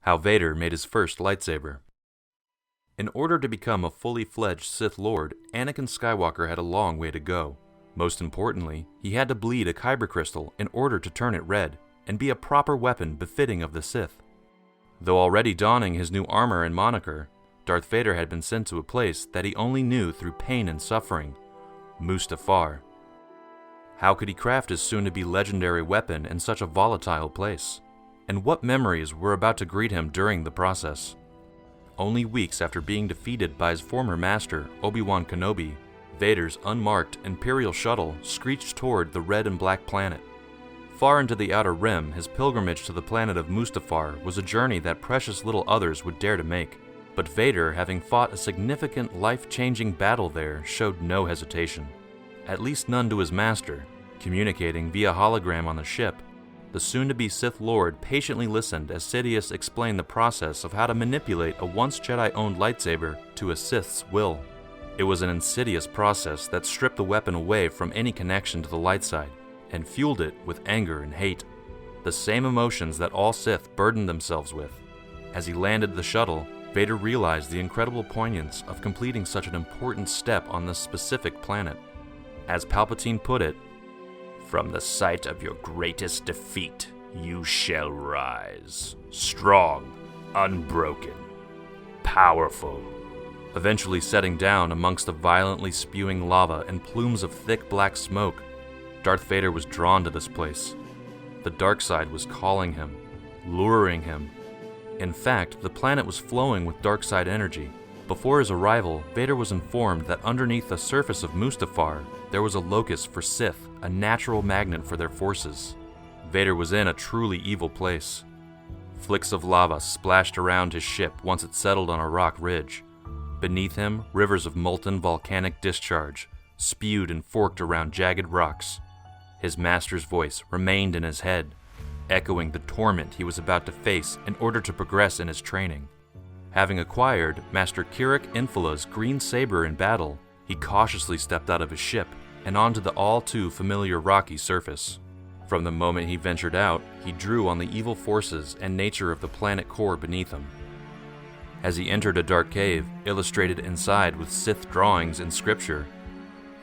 How Vader made his first lightsaber. In order to become a fully fledged Sith Lord, Anakin Skywalker had a long way to go. Most importantly, he had to bleed a kyber crystal in order to turn it red, and be a proper weapon befitting of the Sith. Though already donning his new armor and moniker, Darth Vader had been sent to a place that he only knew through pain and suffering, Mustafar. How could he craft his soon-to-be legendary weapon in such a volatile place? And what memories were about to greet him during the process? Only weeks after being defeated by his former master, Obi-Wan Kenobi, Vader's unmarked Imperial shuttle screeched toward the red and black planet. Far into the Outer Rim, his pilgrimage to the planet of Mustafar was a journey that precious little others would dare to make. But Vader, having fought a significant life-changing battle there, showed no hesitation. At least none to his master. Communicating via hologram on the ship, the soon-to-be Sith Lord patiently listened as Sidious explained the process of how to manipulate a once Jedi-owned lightsaber to a Sith's will. It was an insidious process that stripped the weapon away from any connection to the light side, and fueled it with anger and hate, the same emotions that all Sith burdened themselves with. As he landed the shuttle, Vader realized the incredible poignance of completing such an important step on this specific planet. As Palpatine put it, "From the site of your greatest defeat, you shall rise, strong, unbroken, powerful." Eventually setting down amongst the violently spewing lava and plumes of thick black smoke, Darth Vader was drawn to this place. The dark side was calling him, luring him. In fact, the planet was flowing with dark side energy. Before his arrival, Vader was informed that underneath the surface of Mustafar, there was a locus for Sith, a natural magnet for their forces. Vader was in a truly evil place. Flicks of lava splashed around his ship once it settled on a rock ridge. Beneath him, rivers of molten volcanic discharge spewed and forked around jagged rocks. His master's voice remained in his head, echoing the torment he was about to face in order to progress in his training. Having acquired Master Kirik Infala's green saber in battle, he cautiously stepped out of his ship and onto the all-too-familiar rocky surface. From the moment he ventured out, he drew on the evil forces and nature of the planet core beneath him. As he entered a dark cave, illustrated inside with Sith drawings and scripture,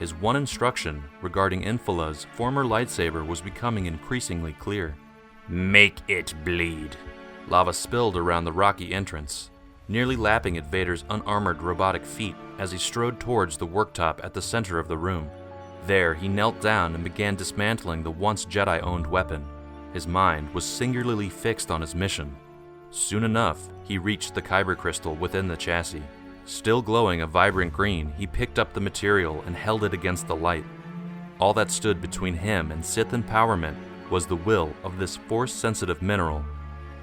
his one instruction regarding Infala's former lightsaber was becoming increasingly clear. "Make it bleed." Lava spilled around the rocky entrance, nearly lapping at Vader's unarmored robotic feet as he strode towards the worktop at the center of the room. There, he knelt down and began dismantling the once Jedi-owned weapon. His mind was singularly fixed on his mission. Soon enough, he reached the kyber crystal within the chassis. Still glowing a vibrant green, he picked up the material and held it against the light. All that stood between him and Sith empowerment was the will of this force-sensitive mineral.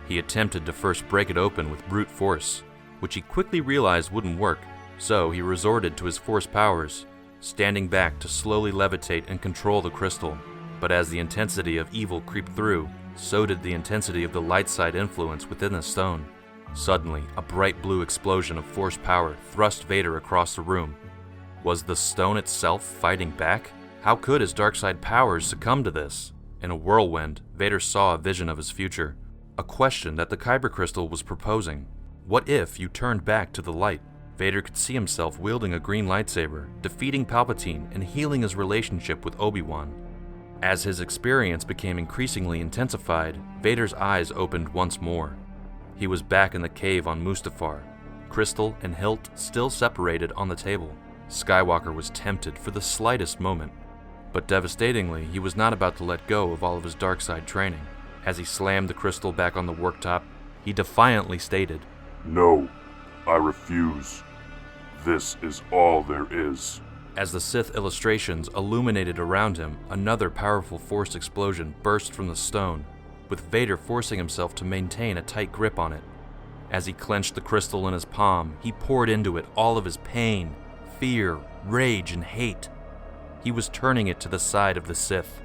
He attempted to first break it open with brute force, which he quickly realized wouldn't work, so he resorted to his force powers, standing back to slowly levitate and control the crystal. But as the intensity of evil creeped through, so did the intensity of the light side influence within the stone. Suddenly, a bright blue explosion of force power thrust Vader across the room. Was the stone itself fighting back? How could his dark side powers succumb to this? In a whirlwind, Vader saw a vision of his future, a question that the kyber crystal was proposing. What if you turned back to the light? Vader could see himself wielding a green lightsaber, defeating Palpatine and healing his relationship with Obi-Wan. As his experience became increasingly intensified, Vader's eyes opened once more. He was back in the cave on Mustafar, crystal and hilt still separated on the table. Skywalker was tempted for the slightest moment, but devastatingly, he was not about to let go of all of his dark side training. As he slammed the crystal back on the worktop, he defiantly stated, "No, I refuse. This is all there is." As the Sith illustrations illuminated around him, another powerful force explosion burst from the stone, with Vader forcing himself to maintain a tight grip on it. As he clenched the crystal in his palm, he poured into it all of his pain, fear, rage, and hate. He was turning it to the side of the Sith.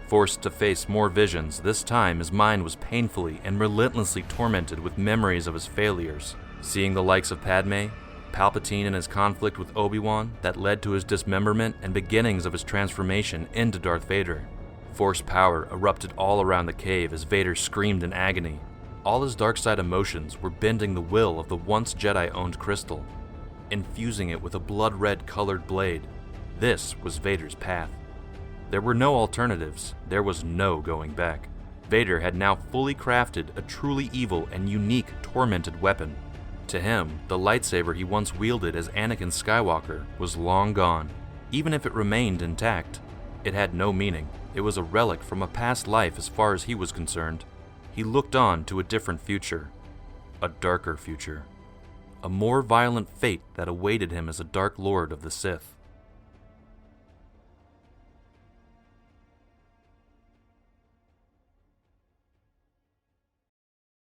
Forced to face more visions, this time his mind was painfully and relentlessly tormented with memories of his failures. Seeing the likes of Padme, Palpatine and his conflict with Obi-Wan that led to his dismemberment and beginnings of his transformation into Darth Vader. Force power erupted all around the cave as Vader screamed in agony. All his dark side emotions were bending the will of the once Jedi-owned crystal, infusing it with a blood-red colored blade. This was Vader's path. There were no alternatives. There was no going back. Vader had now fully crafted a truly evil and unique tormented weapon. To him, the lightsaber he once wielded as Anakin Skywalker was long gone. Even if it remained intact, it had no meaning. It was a relic from a past life as far as he was concerned. He looked on to a different future. A darker future. A more violent fate that awaited him as a Dark Lord of the Sith.